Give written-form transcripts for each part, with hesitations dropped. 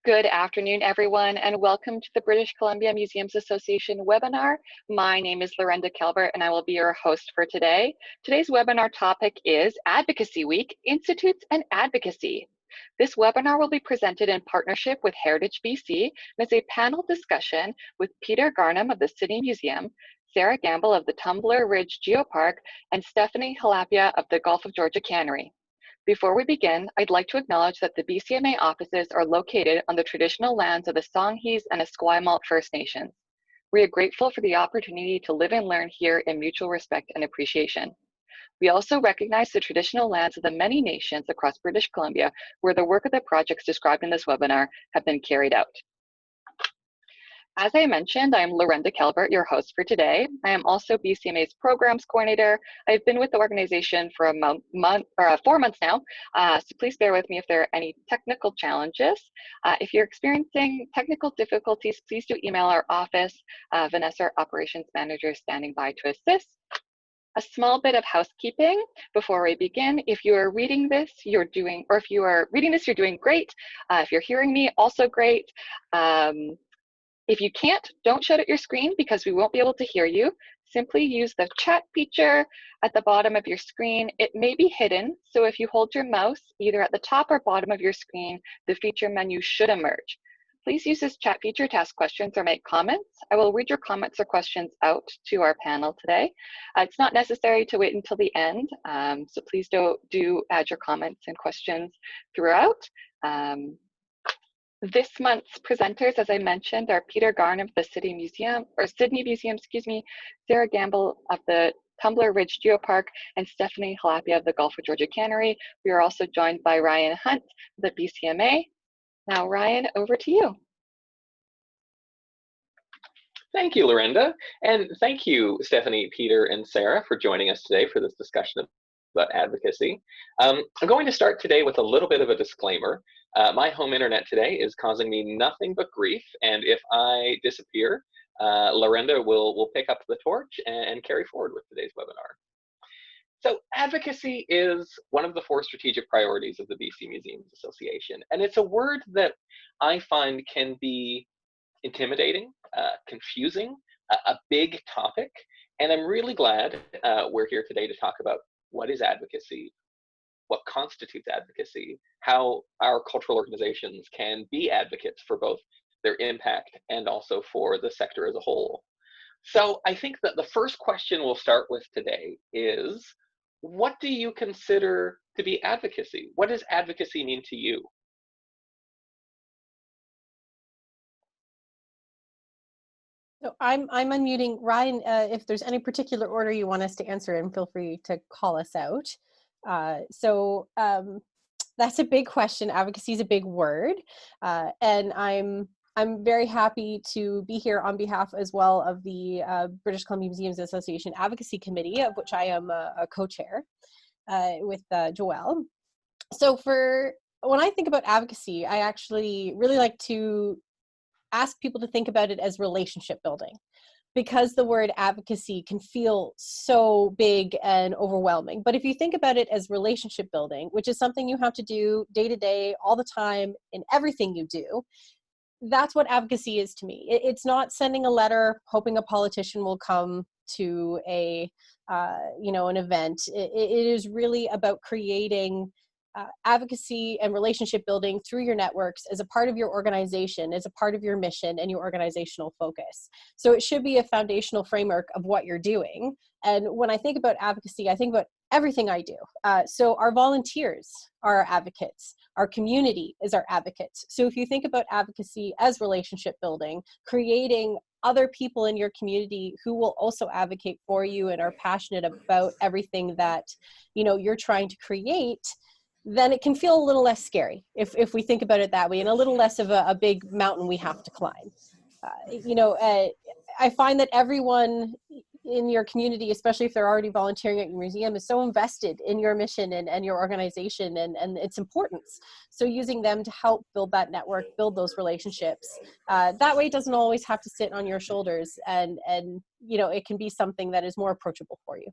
Good afternoon, everyone, and welcome to the British Columbia Museums Association webinar. My name is Lorenda Calvert, and I will be your host for today. Today's webinar topic is Advocacy Week, Institutes and Advocacy. This webinar will be presented in partnership with Heritage BC and is a panel discussion with Peter Garnham of the Sidney Museum, Sarah Gamble of the Tumbler Ridge Geopark, and Stephanie Halapija of the Gulf of Georgia Cannery. Before we begin, I'd like to acknowledge that the BCMA offices are located on the traditional lands of the Songhees and Esquimalt First Nations. We are grateful for the opportunity to live and learn here in mutual respect and appreciation. We also recognize the traditional lands of the many nations across British Columbia where the work of the projects described in this webinar have been carried out. As I mentioned, I'm Lorenda Calvert, your host for today. I am also BCMA's programs coordinator. I've been with the organization for 4 months now, so please bear with me if there are any technical challenges. If you're experiencing technical difficulties, please do email our office. Vanessa, our operations manager, is standing by to assist. A small bit of housekeeping before we begin. If you are reading this, you're doing great. If you're hearing me, also great. If you can't, don't shut out your screen because we won't be able to hear you. Simply use the chat feature at the bottom of your screen. It may be hidden, so if you hold your mouse either at the top or bottom of your screen, the feature menu should emerge. Please use this chat feature to ask questions or make comments. I will read your comments or questions out to our panel today. It's not necessary to wait until the end, so please do add your comments and questions throughout. This month's presenters, as I mentioned, are Peter Garnham of the Sidney Museum, Sarah Gamble of the Tumbler Ridge Geopark, and Stephanie Halapija of the Gulf of Georgia Cannery. We are also joined by Ryan Hunt of the BCMA. Now, Ryan, over to you. Thank you, Lorenda, and thank you, Stephanie, Peter, and Sarah, for joining us today for this discussion about advocacy. I'm going to start today with a little bit of a disclaimer. My home internet today is causing me nothing but grief, and if I disappear, Lorenda will pick up the torch and carry forward with today's webinar. So advocacy is one of the 4 strategic priorities of the BC Museums Association, and it's a word that I find can be intimidating, confusing, a big topic, and I'm really glad we're here today to talk about what is advocacy, what constitutes advocacy, how our cultural organizations can be advocates for both their impact and also for the sector as a whole. So I think that the first question we'll start with today is, what do you consider to be advocacy? What does advocacy mean to you? So I'm unmuting. Ryan, if there's any particular order you want us to answer in, feel free to call us out. That's a big question. Advocacy is a big word. And I'm very happy to be here on behalf as well of the British Columbia Museums Association Advocacy Committee, of which I am a co-chair with Joelle. So when I think about advocacy, I actually really like to ask people to think about it as relationship building, because the word advocacy can feel so big and overwhelming. But if you think about it as relationship building, which is something you have to do day to day, all the time, in everything you do, that's what advocacy is to me. It's not sending a letter hoping a politician will come to an event. It is really about creating advocacy and relationship building through your networks as a part of your organization, as a part of your mission and your organizational focus. So it should be a foundational framework of what you're doing. And when I think about advocacy, I think about everything I do. So our volunteers are our advocates. Our community is our advocates. So if you think about advocacy as relationship building, creating other people in your community who will also advocate for you and are passionate about everything that you're trying to create, then it can feel a little less scary if we think about it that way, and a little less of a big mountain we have to climb. I find that everyone in your community, especially if they're already volunteering at your museum, is so invested in your mission and your organization and its importance. So using them to help build that network, build those relationships, that way it doesn't always have to sit on your shoulders, and it can be something that is more approachable for you.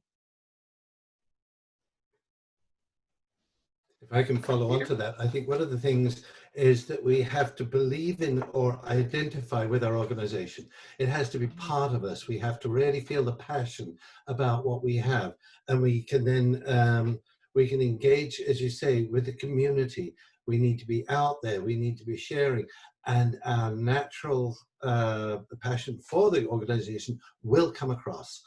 If I can follow on to that, I think one of the things is that we have to believe in or identify with our organization. It has to be part of us. We have to really feel the passion about what we have. And we can then, we can engage, as you say, with the community. We need to be out there. We need to be sharing. And our natural passion for the organization will come across.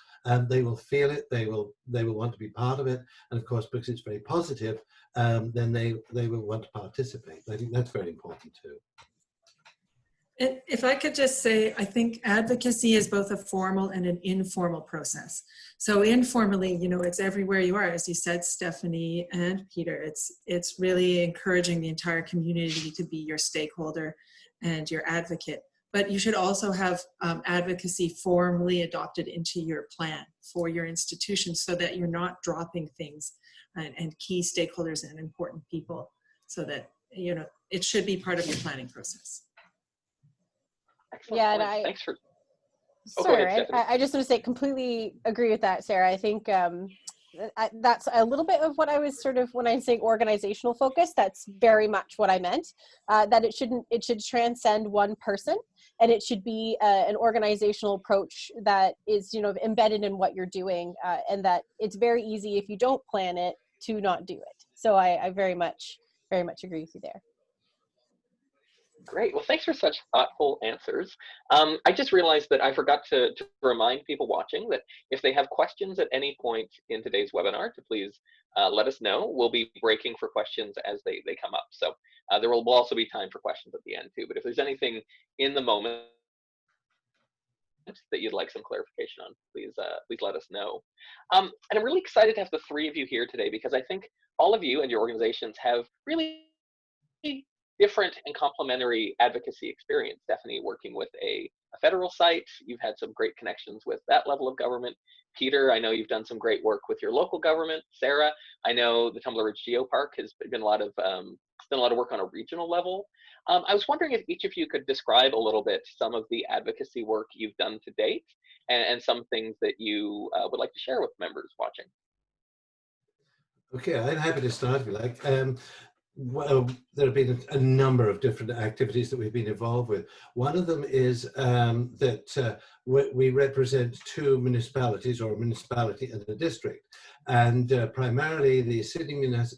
They will feel it. They will want to be part of it. And of course, because it's very positive, then they will want to participate. I think that's very important too. And if I could just say, I think advocacy is both a formal and an informal process. So informally, you know, it's everywhere you are, as you said, Stephanie and Peter. It's really encouraging the entire community to be your stakeholder and your advocate. But you should also have advocacy formally adopted into your plan for your institution so that you're not dropping things and key stakeholders and important people, so that, you know, it should be part of your planning process. Excellent. Yeah, and Thanks for. Sorry, I just want to say completely agree with that, Sarah. I think that's a little bit of what I was sort of, when I say organizational focus, that's very much what I meant, that it should transcend one person, and it should be an organizational approach that is, you know, embedded in what you're doing, and that it's very easy if you don't plan it to not do it. So I very much agree with you there. Great. Well, thanks for such thoughtful answers. I just realized that I forgot to remind people watching that if they have questions at any point in today's webinar, to please let us know. We'll be breaking for questions as they come up. So there will also be time for questions at the end too. But if there's anything in the moment that you'd like some clarification on, please let us know. And I'm really excited to have the three of you here today, because I think all of you and your organizations have really different and complementary advocacy experience. Stephanie, working with a federal site, you've had some great connections with that level of government. Peter, I know you've done some great work with your local government. Sarah, I know the Tumbler Geopark has been a lot of done a lot of work on a regional level. I was wondering if each of you could describe a little bit some of the advocacy work you've done to date, and some things that you would like to share with members watching. Okay, I'm happy to start if you like. Well, there have been a number of different activities that we've been involved with. One of them is that we represent two municipalities, or a municipality and a district. And primarily the Sidney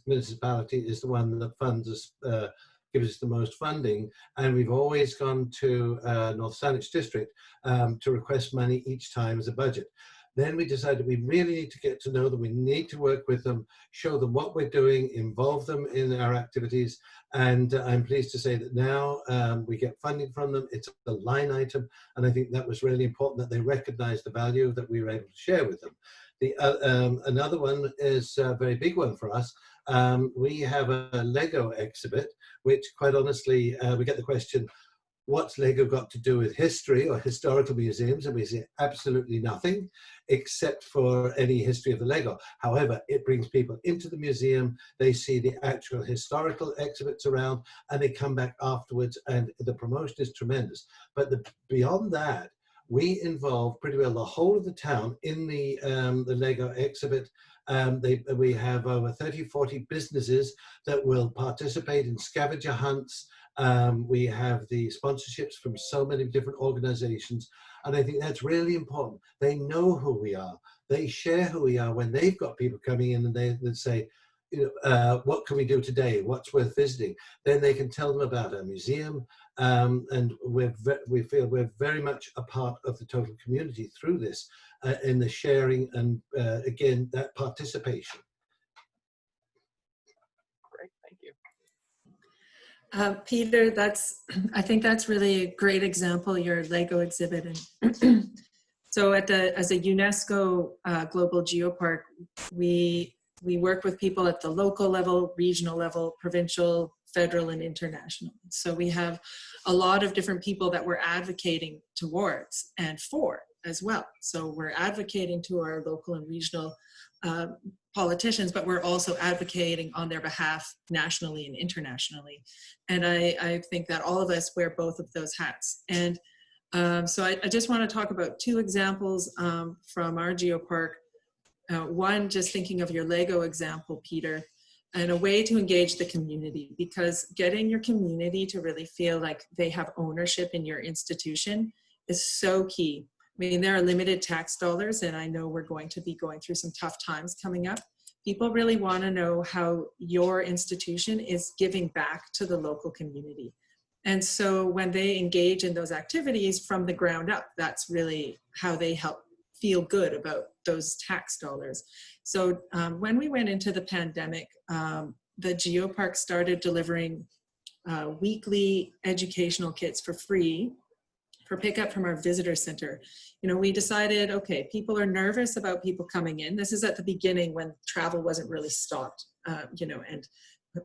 municipality is the one that funds us, gives us the most funding. And we've always gone to North Saanich district to request money each time as a budget. Then we decided we really need to get to know them. We need to work with them, show them what we're doing, involve them in our activities. And I'm pleased to say that now we get funding from them. It's a line item. And I think that was really important, that they recognize the value that we were able to share with them. Another one is a very big one for us. We have a Lego exhibit, which quite honestly, we get the question, what's Lego got to do with history or historical museums? And we say absolutely nothing, except for any history of the Lego. However, it brings people into the museum, they see the actual historical exhibits around, and they come back afterwards, and the promotion is tremendous. But beyond that, we involve pretty well the whole of the town in the Lego exhibit. We have over 30, 40 businesses that will participate in scavenger hunts. We have the sponsorships from so many different organizations, and I think that's really important. They know who we are. They share who we are when they've got people coming in and they say, you know, what can we do today? What's worth visiting? Then they can tell them about our museum, and we feel we're very much a part of the total community through this, in the sharing and again, that participation. Peter, I think that's really a great example, your Lego exhibit. And so as a UNESCO Global Geopark, we work with people at the local level, regional level, provincial, federal, and international. So we have a lot of different people that we're advocating towards and for as well. So we're advocating to our local and regional politicians, but we're also advocating on their behalf nationally and internationally. And I think that all of us wear both of those hats. And so I just want to talk about two examples from our Geopark. One, just thinking of your Lego example, Peter, and a way to engage the community, because getting your community to really feel like they have ownership in your institution is so key. I mean, there are limited tax dollars, and I know we're going to be going through some tough times coming up. People really want to know how your institution is giving back to the local community. And so when they engage in those activities from the ground up, that's really how they help feel good about those tax dollars. So when we went into the pandemic, the Geopark started delivering weekly educational kits for free for pickup from our visitor center. You know, we decided, okay, people are nervous about people coming in. This is at the beginning when travel wasn't really stopped, you know, and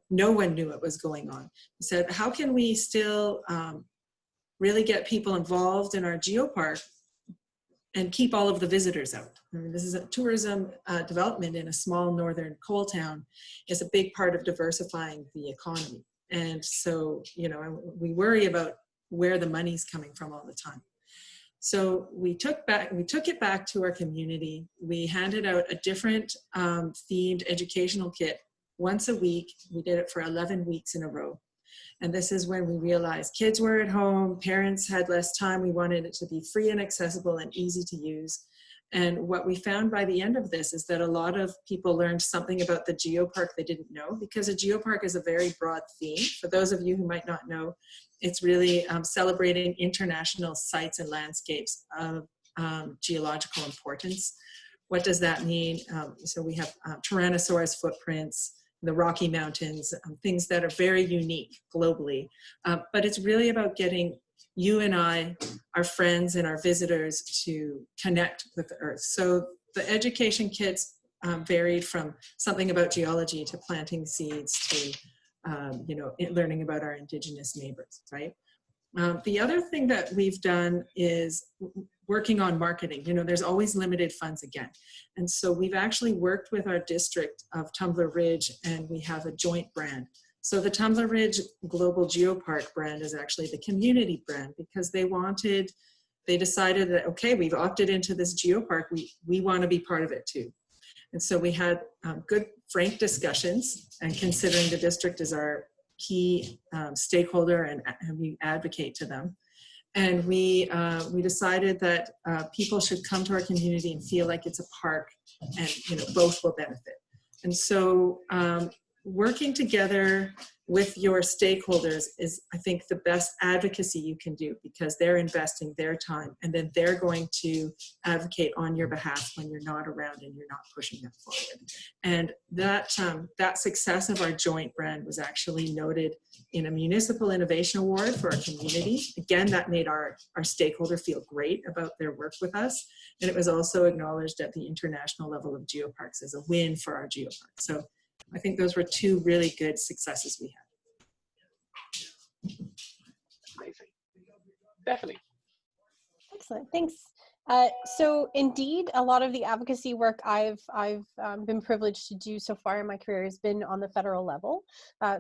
no one knew what was going on. We said, how can we still really get people involved in our Geopark and keep all of the visitors out? I mean, this is a tourism development in a small northern coal town. Is a big part of diversifying the economy. And so, you know, we worry about where the money's coming from all the time. So we took it back to our community. We handed out a different themed educational kit once a week. We did it for 11 weeks in a row. And this is when we realized kids were at home, parents had less time. We wanted it to be free and accessible and easy to use. And what we found by the end of this is that a lot of people learned something about the Geopark they didn't know, because a Geopark is a very broad theme. For those of you who might not know, it's really celebrating international sites and landscapes of geological importance. What does that mean? So we have Tyrannosaurus footprints, the Rocky Mountains, things that are very unique globally. But it's really about getting you and I, our friends and our visitors, to connect with the earth. So the education kits varied from something about geology to planting seeds to you know, learning about our indigenous neighbors, right? The other thing that we've done is working on marketing. You know, there's always limited funds again. And so we've actually worked with our district of Tumbler Ridge, and we have a joint brand. So the Tumbler Ridge Global Geopark brand is actually the community brand, because they decided that, okay, we've opted into this Geopark, we want to be part of it too. And so we had good, frank discussions, and considering the district is our key stakeholder and we advocate to them. And we decided that people should come to our community and feel like it's a park, and, you know, both will benefit. And so working together with your stakeholders is, I think, the best advocacy you can do, because they're investing their time, and then they're going to advocate on your behalf when you're not around and you're not pushing them forward. And that success of our joint brand was actually noted in a municipal innovation award for our community. Again, that made our stakeholder feel great about their work with us. And it was also acknowledged at the international level of geoparks as a win for our geopark. So I think those were two really good successes we had. Amazing. Definitely. Excellent, thanks. So indeed, a lot of the advocacy work I've been privileged to do so far in my career has been on the federal level.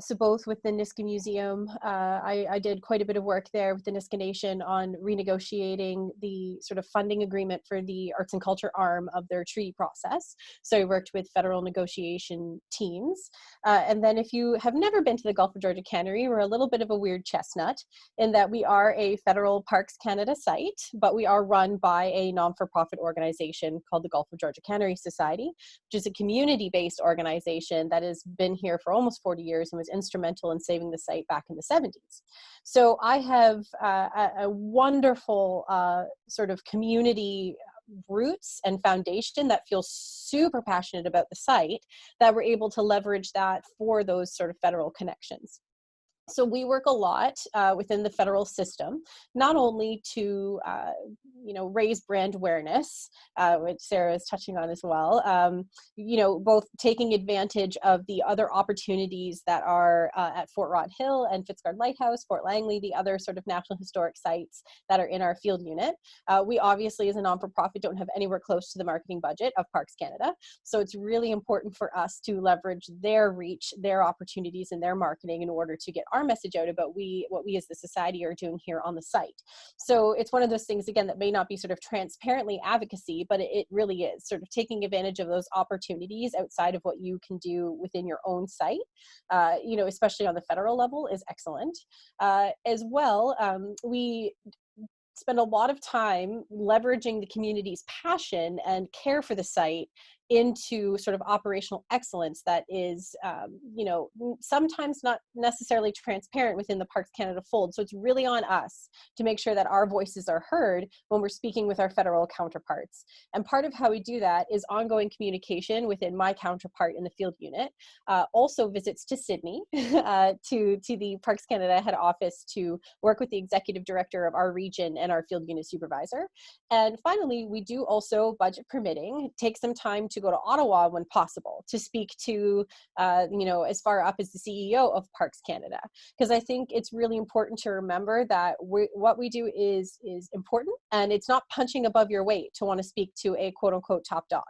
So both with the Nisga'a Museum, I did quite a bit of work there with the Nisga'a Nation on renegotiating the sort of funding agreement for the arts and culture arm of their treaty process. So I worked with federal negotiation teams. And then if you have never been to the Gulf of Georgia Cannery, we're a little bit of a weird chestnut in that we are a federal Parks Canada site, but we are run by a non-for-profit organization called the Gulf of Georgia Cannery Society, which is a community-based organization that has been here for almost 40 years and was instrumental in saving the site back in the 70s. So I have a wonderful sort of community roots and foundation that feels super passionate about the site, that we're able to leverage that for those sort of federal connections. So we work a lot within the federal system, not only to, raise brand awareness, which Sarah is touching on as well, both taking advantage of the other opportunities that are at Fort Rod Hill and Fitzgard Lighthouse, Fort Langley, the other sort of national historic sites that are in our field unit. We obviously, as a non-for-profit, don't have anywhere close to the marketing budget of Parks Canada. So it's really important for us to leverage their reach, their opportunities, and their marketing in order to get our message out about what we as the society are doing here on the site. So it's one of those things, again, that may not be sort of transparently advocacy, but it really is sort of taking advantage of those opportunities outside of what you can do within your own site, you know, especially on the federal level, is excellent. As well, we spend a lot of time leveraging the community's passion and care for the site into sort of operational excellence that is, you know, sometimes not necessarily transparent within the Parks Canada fold. So it's really on us to make sure that our voices are heard when we're speaking with our federal counterparts. And part of how we do that is ongoing communication within my counterpart in the field unit, also visits to Sydney, to the Parks Canada head office to work with the executive director of our region and our field unit supervisor. And finally, we do also, budget permitting, take some time to go to Ottawa when possible to speak to, you know, as far up as the CEO of Parks Canada. Because I think it's really important to remember that what we do is important, and it's not punching above your weight to want to speak to a quote unquote top dog.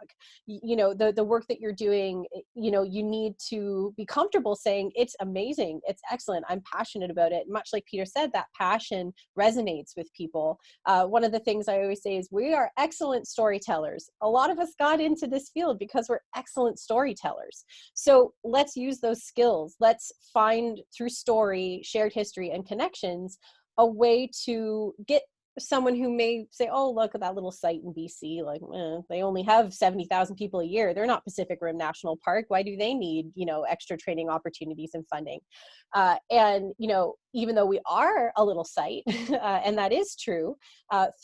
You know, the work that you're doing, you know, you need to be comfortable saying it's amazing, it's excellent, I'm passionate about it. Much like Peter said, that passion resonates with people. One of the things I always say is we are excellent storytellers. A lot of us got into this field because we're excellent storytellers. So let's use those skills. Let's find, through story, shared history, and connections, a way to get someone who may say, oh, look at that little site in BC, like, they only have 70,000 people a year. They're not Pacific Rim National Park. Why do they need, you know, extra training opportunities and funding? And, you know, even though we are a little site, and that is true,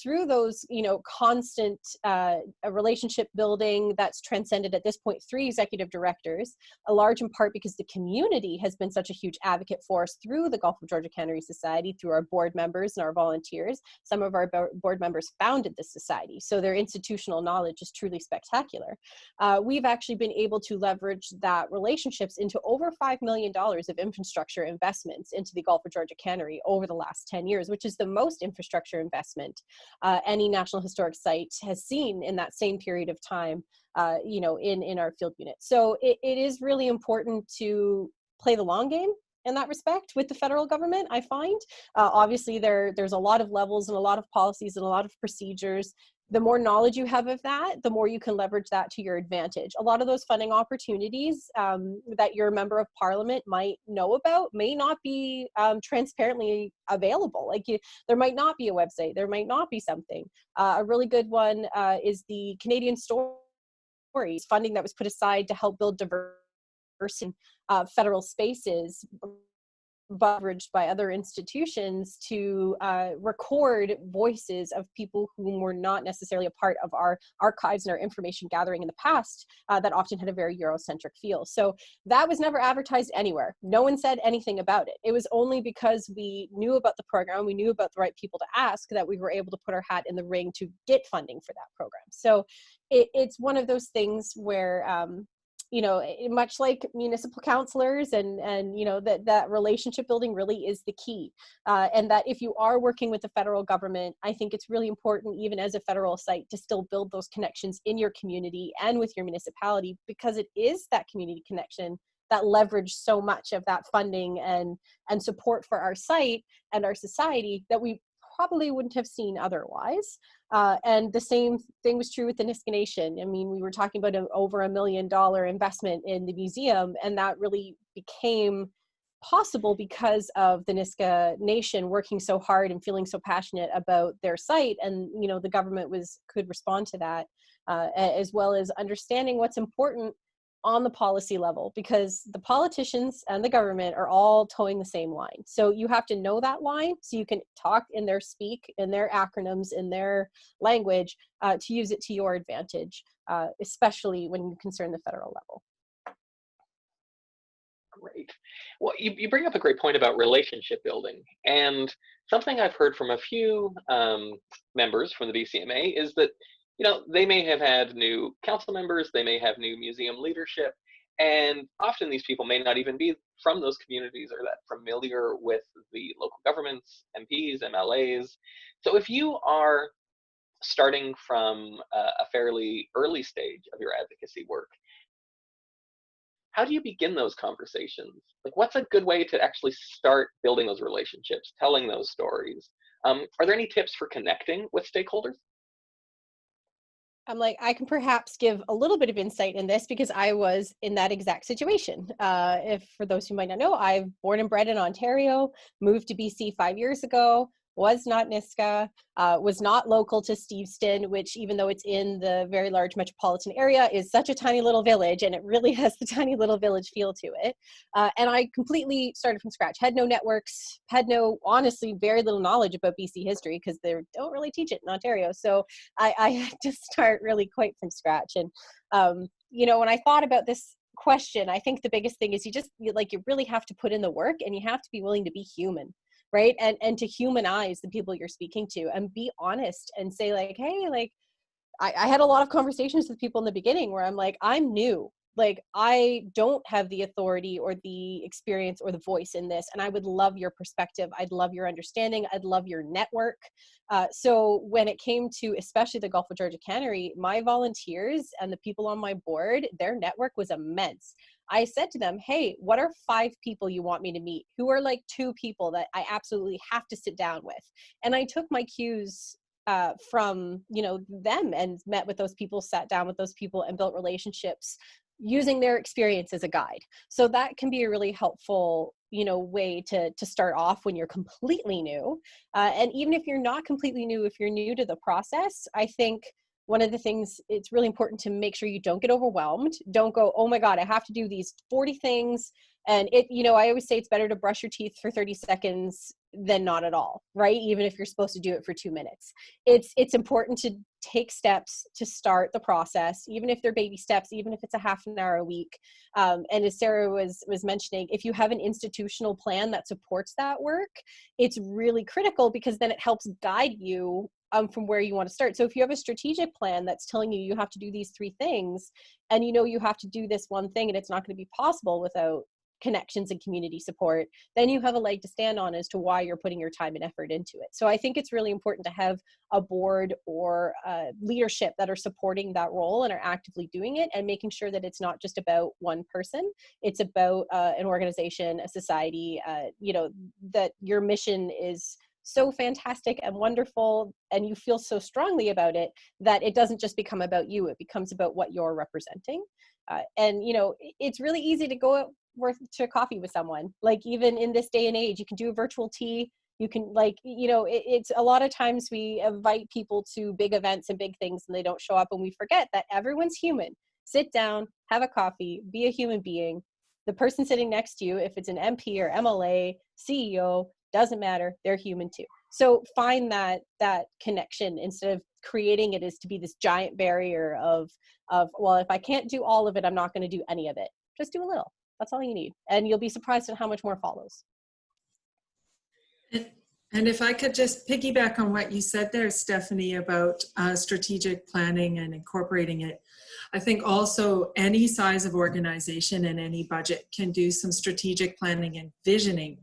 through those, you know, constant relationship building that's transcended at this point 3 executive directors, a large in part because the community has been such a huge advocate for us through the Gulf of Georgia Cannery Society, through our board members and our volunteers. Some of our board members founded this society, so their institutional knowledge is truly spectacular. We've actually been able to leverage that relationships into over $5 million of infrastructure investments into the Gulf of Georgia Cannery over the last 10 years, which is the most infrastructure investment any National Historic Site has seen in that same period of time, you know, in our field unit. So it is really important to play the long game in that respect with the federal government, I find. Obviously, there's a lot of levels and a lot of policies and a lot of procedures. The more knowledge you have of that, the more you can leverage that to your advantage. A lot of those funding opportunities that your member of parliament might know about may not be transparently available. Like there might not be a website, there might not be something. A really good one is the Canadian Stories funding that was put aside to help build diverse federal spaces, leveraged by other institutions to record voices of people who were not necessarily a part of our archives and our information gathering in the past, that often had a very Eurocentric feel. So that was never advertised anywhere. No one said anything about it. It was only because we knew about the program, we knew about the right people to ask, that we were able to put our hat in the ring to get funding for that program. So it's one of those things where you know, much like municipal councillors and you know, that relationship building really is the key. And that if you are working with the federal government, I think it's really important, even as a federal site, to still build those connections in your community and with your municipality, because it is that community connection that leverage so much of that funding and support for our site and our society that we probably wouldn't have seen otherwise. And the same thing was true with the Nisga'a Nation. I mean, we were talking about over $1 million investment in the museum, and that really became possible because of the Nisga'a Nation working so hard and feeling so passionate about their site. And, you know, the government could respond to that, as well as understanding what's important on the policy level, because the politicians and the government are all towing the same line. So you have to know that line so you can talk in their speak, in their acronyms, in their language, to use it to your advantage, especially when you concern the federal level. Great. Well, you bring up a great point about relationship building, and something I've heard from a few members from the BCMA is that, you know, they may have had new council members, they may have new museum leadership, and often these people may not even be from those communities or that familiar with the local governments, MPs, MLAs. So if you are starting from a fairly early stage of your advocacy work, how do you begin those conversations? Like, what's a good way to actually start building those relationships, telling those stories? Are there any tips for connecting with stakeholders? I'm like, I can perhaps give a little bit of insight in this because I was in that exact situation. If for those who might not know, I'm born and bred in Ontario, moved to BC 5 years ago, was not Niska, was not local to Steveston, which even though it's in the very large metropolitan area is such a tiny little village, and it really has the tiny little village feel to it. And I completely started from scratch, had no networks, had no, honestly, very little knowledge about BC history because they don't really teach it in Ontario. So I had to start really quite from scratch. And, you know, when I thought about this question, I think the biggest thing is you really have to put in the work, and you have to be willing to be human. Right. And to humanize the people you're speaking to and be honest and say like, hey, like I had a lot of conversations with people in the beginning where I'm like, I'm new. Like, I don't have the authority or the experience or the voice in this. And I would love your perspective. I'd love your understanding. I'd love your network. So when it came to especially the Gulf of Georgia Cannery, my volunteers and the people on my board, their network was immense. I said to them, hey, what are 5 people you want me to meet? Who are like 2 people that I absolutely have to sit down with? And I took my cues from, you know, them and met with those people, sat down with those people and built relationships using their experience as a guide. So that can be a really helpful, you know, way to start off when you're completely new. And even if you're not completely new, if you're new to the process, I think one of the things, it's really important to make sure you don't get overwhelmed. Don't go, oh my God, I have to do these 40 things. And it, you know, I always say it's better to brush your teeth for 30 seconds than not at all, right? Even if you're supposed to do it for 2 minutes. It's important to take steps to start the process, even if they're baby steps, even if it's a half an hour a week. And as Sarah was mentioning, if you have an institutional plan that supports that work, it's really critical because then it helps guide you from where you want to start. So if you have a strategic plan that's telling you you have to do these 3 things, and you know you have to do this one thing and it's not going to be possible without connections and community support, then you have a leg to stand on as to why you're putting your time and effort into it. So I think it's really important to have a board or leadership that are supporting that role and are actively doing it, and making sure that it's not just about one person. It's about an organization, a society, you know, that your mission is so fantastic and wonderful, and you feel so strongly about it that it doesn't just become about you, it becomes about what you're representing. And, you know, it's really easy to go to coffee with someone. Like, even in this day and age, you can do a virtual tea. You can, like, you know, it's a lot of times we invite people to big events and big things and they don't show up, and we forget that everyone's human. Sit down, have a coffee, be a human being. The person sitting next to you, if it's an MP or MLA, CEO, doesn't matter, they're human too. So find that connection instead of creating it as to be this giant barrier of well, if I can't do all of it, I'm not going to do any of it. Just do a little. That's all you need. And you'll be surprised at how much more follows. And if I could just piggyback on what you said there, Stephanie, about strategic planning and incorporating it. I think also any size of organization and any budget can do some strategic planning and visioning.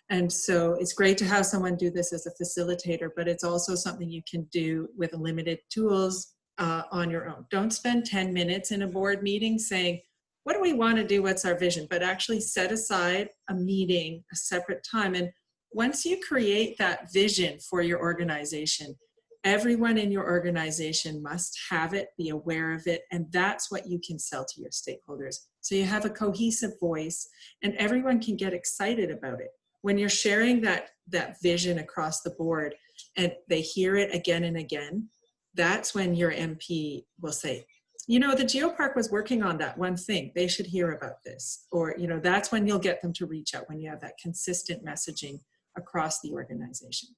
And so it's great to have someone do this as a facilitator, but it's also something you can do with limited tools on your own. Don't spend 10 minutes in a board meeting saying, what do we want to do? What's our vision? But actually set aside a meeting, a separate time. And once you create that vision for your organization, everyone in your organization must have it, be aware of it, and that's what you can sell to your stakeholders. So you have a cohesive voice and everyone can get excited about it. When you're sharing that vision across the board and they hear it again and again, that's when your MP will say, you know, the Geopark was working on that one thing. They should hear about this. Or, you know, that's when you'll get them to reach out, when you have that consistent messaging across the organization.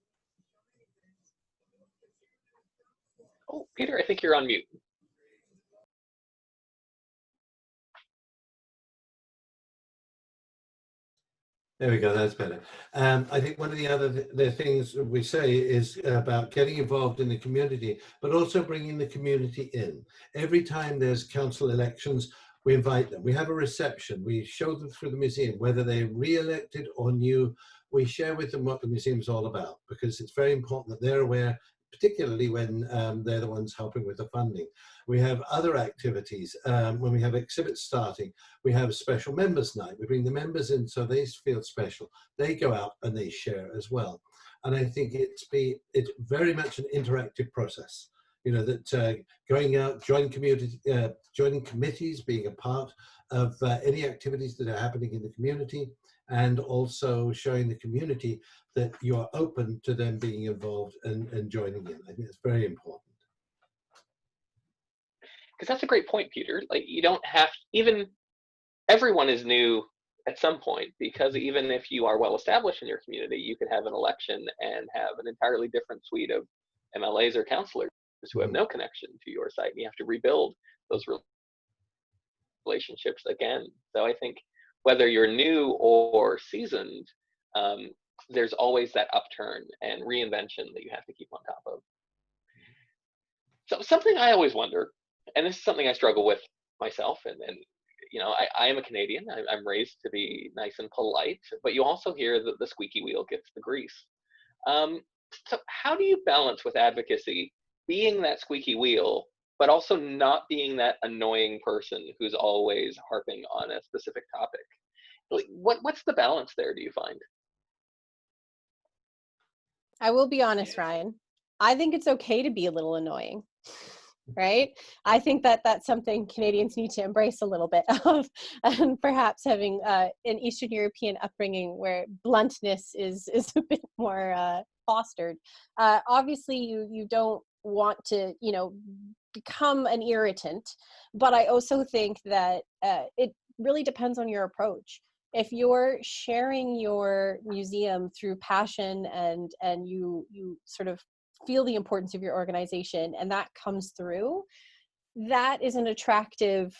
Oh, Peter, I think you're on mute. There we go, that's better. I think one of the other things we say is about getting involved in the community, but also bringing the community in. Every time there's council elections, we invite them. We have a reception. We show them through the museum, whether they're re-elected or new. We share with them what the museum is all about, because it's very important that they're aware particularly when they're the ones helping with the funding. We have other activities. When we have exhibits starting, we have a special members night. We bring the members in so they feel special. They go out and they share as well. And I think it's very much an interactive process. You know, that going out, joining committees, being a part of any activities that are happening in the community, and also showing the community that you are open to them being involved and joining in. I think it's very important. Because that's a great point, Peter. Like, you don't have, even everyone is new at some point, because even if you are well established in your community, you could have an election and have an entirely different suite of MLAs or councillors who have no connection to your site, and you have to rebuild those relationships again. So I think whether you're new or seasoned, there's always that upturn and reinvention that you have to keep on top of. So something I always wonder, and this is something I struggle with myself, and you know, I am a Canadian. I'm raised to be nice and polite, but you also hear that the squeaky wheel gets the grease. So how do you balance with advocacy being that squeaky wheel, but also not being that annoying person who's always harping on a specific topic? Like, what's the balance there, do you find? I will be honest, Ryan. I think it's okay to be a little annoying, right? I think that that's something Canadians need to embrace a little bit of, and perhaps having an Eastern European upbringing where bluntness is a bit more fostered. Obviously, you don't want to, you know, become an irritant, but I also think that it really depends on your approach. If you're sharing your museum through passion and you sort of feel the importance of your organization and that comes through, that is an attractive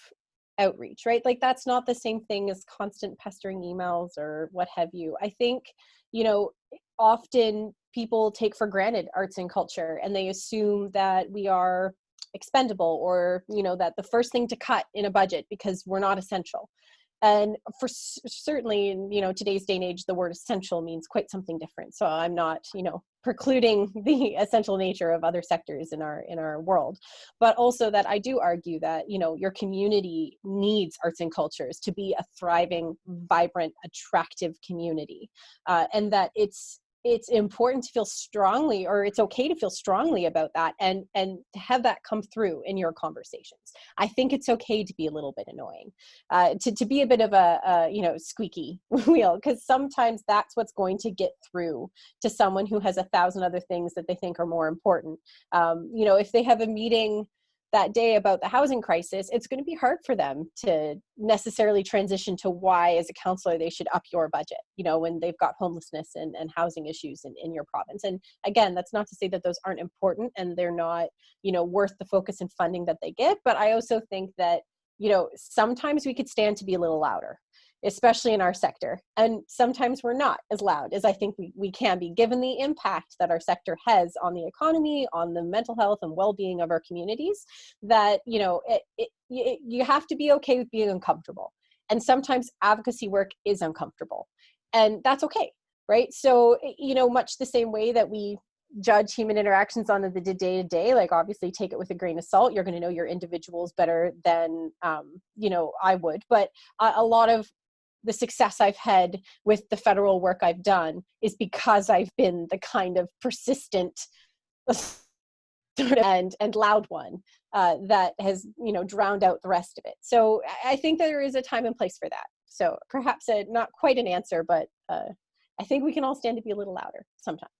outreach, right? Like, that's not the same thing as constant pestering emails or what have you. I think, you know, often people take for granted arts and culture, and they assume that we are expendable, or, you know, that the first thing to cut in a budget because we're not essential. And for certainly in, you know, today's day and age, the word essential means quite something different. So I'm not, you know, precluding the essential nature of other sectors in our world, but also that I do argue that, you know, your community needs arts and cultures to be a thriving, vibrant, attractive community, and that it's important to feel strongly, or it's okay to feel strongly about that, and to have that come through in your conversations. I think it's okay to be a little bit annoying, to be a bit of a you know, squeaky wheel, because sometimes that's what's going to get through to someone who has 1,000 other things that they think are more important. You know, if they have a meeting that day about the housing crisis, it's going to be hard for them to necessarily transition to why, as a counselor, they should up your budget, you know, when they've got homelessness and housing issues in your province. And again, that's not to say that those aren't important and they're not, you know, worth the focus and funding that they get. But I also think that, you know, sometimes we could stand to be a little louder, especially in our sector. And sometimes we're not as loud as I think we can be, given the impact that our sector has on the economy, on the mental health and well-being of our communities, that, you know, you have to be okay with being uncomfortable. And sometimes advocacy work is uncomfortable, and that's okay, right? So, you know, much the same way that we judge human interactions on the day-to-day, like, obviously take it with a grain of salt. You're going to know your individuals better than, you know, I would. But a lot of the success I've had with the federal work I've done is because I've been the kind of persistent and loud one that has, you know, drowned out the rest of it. So I think there is a time and place for that. So perhaps not quite an answer, but I think we can all stand to be a little louder sometimes.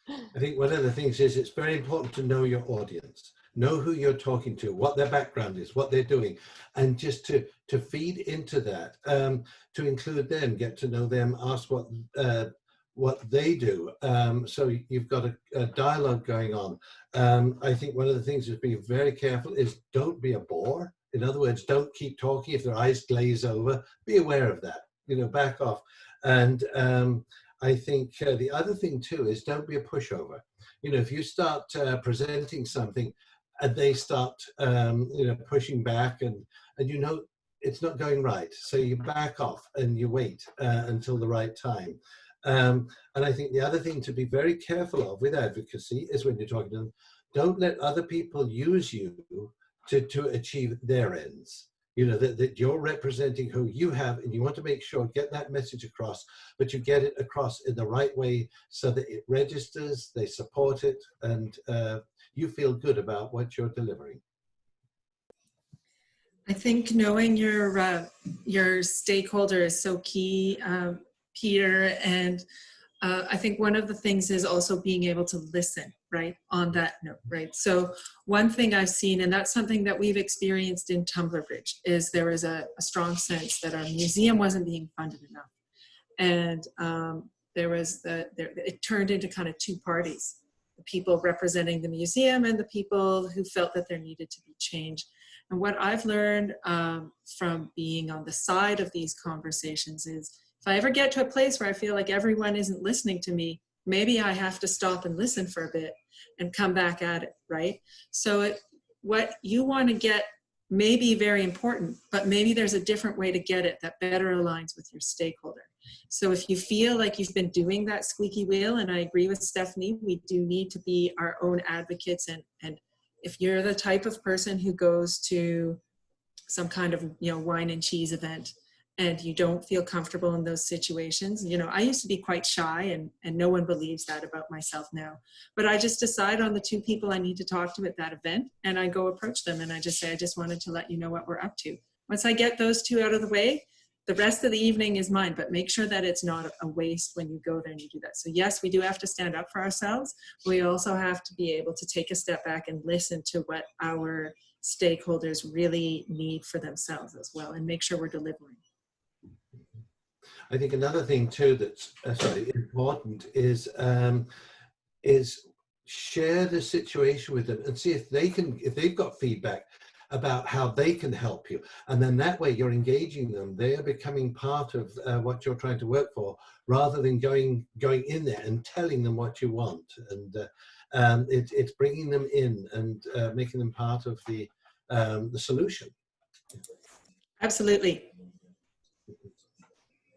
I think one of the things is it's very important to know your audience, know who you're talking to, what their background is, what they're doing, and just to feed into that, to include them, get to know them, ask what they do. So you've got a dialogue going on. I think one of the things is being very careful is don't be a bore. In other words, don't keep talking. If their eyes glaze over, be aware of that, you know, back off. And I think the other thing too is don't be a pushover. You know, if you start presenting something and they start, you know, pushing back and you know it's not going right, so you back off and you wait until the right time. And I think the other thing to be very careful of with advocacy is when you're talking to them, don't let other people use you to achieve their ends. You know, that you're representing who you have, and you want to make sure, get that message across, but you get it across in the right way so that it registers, they support it, and you feel good about what you're delivering. I think knowing your stakeholder is so key, Peter, and I think one of the things is also being able to listen, right, on that note, right? So one thing I've seen, and that's something that we've experienced in Tumbler Bridge, is there was a strong sense that our museum wasn't being funded enough. And it turned into kind of two parties, the people representing the museum and the people who felt that there needed to be change. And what I've learned from being on the side of these conversations is, if I ever get to a place where I feel like everyone isn't listening to me, maybe I have to stop and listen for a bit and come back at it, right? So what you want to get may be very important, but maybe there's a different way to get it that better aligns with your stakeholder. So if you feel like you've been doing that squeaky wheel, and I agree with Stephanie, we do need to be our own advocates, and if you're the type of person who goes to some kind of, you know, wine and cheese event and you don't feel comfortable in those situations, you know, I used to be quite shy, and no one believes that about myself now, but I just decide on the two people I need to talk to at that event, and I go approach them and I just say, I just wanted to let you know what we're up to. Once I get those two out of the way, the rest of the evening is mine, but make sure that it's not a waste when you go there and you do that. So yes, we do have to stand up for ourselves. We also have to be able to take a step back and listen to what our stakeholders really need for themselves as well, and make sure we're delivering. I think another thing too that's important is share the situation with them and see if they've got feedback about how they can help you, and then that way you're engaging them. They are becoming part of what you're trying to work for, rather than going in there and telling them what you want. And it's bringing them in and making them part of the solution. Absolutely.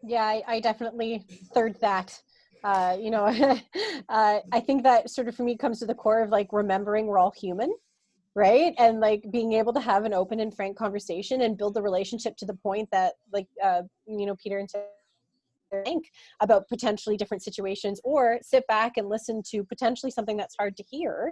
Yeah, I definitely third that. You know, I think that sort of for me comes to the core of like remembering we're all human, right? And like being able to have an open and frank conversation and build the relationship to the point that like, you know, Peter and Sarah think about potentially different situations, or sit back and listen to potentially something that's hard to hear,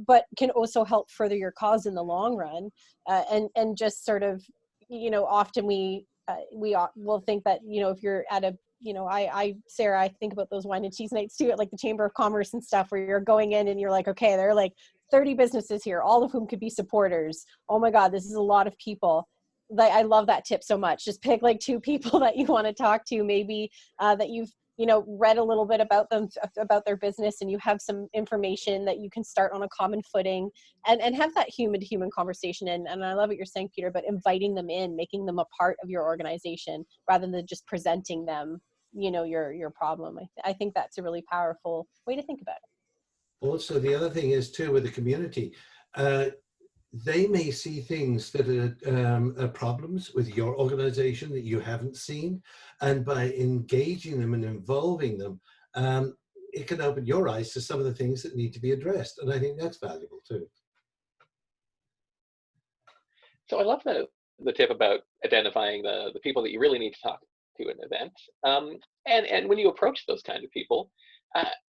but can also help further your cause in the long run. And just sort of, you know, often we will think that, you know, if you're at a, you know, Sarah, I think about those wine and cheese nights too, at like the Chamber of Commerce and stuff, where you're going in and you're like, okay, there are like 30 businesses here, all of whom could be supporters. Oh my God, this is a lot of people. Like, I love that tip so much. Just pick like two people that you want to talk to, maybe that you've, you know, read a little bit about them, about their business, and you have some information that you can start on a common footing and have that human to human conversation. And I love what you're saying, Peter, but inviting them in, making them a part of your organization rather than just presenting them, you know, your problem. I think that's a really powerful way to think about it. Also, the other thing is too, with the community, they may see things that are problems with your organization that you haven't seen, and by engaging them and involving them, it can open your eyes to some of the things that need to be addressed, and I think that's valuable too. So I love the tip about identifying the people that you really need to talk to at an event, and when you approach those kind of people,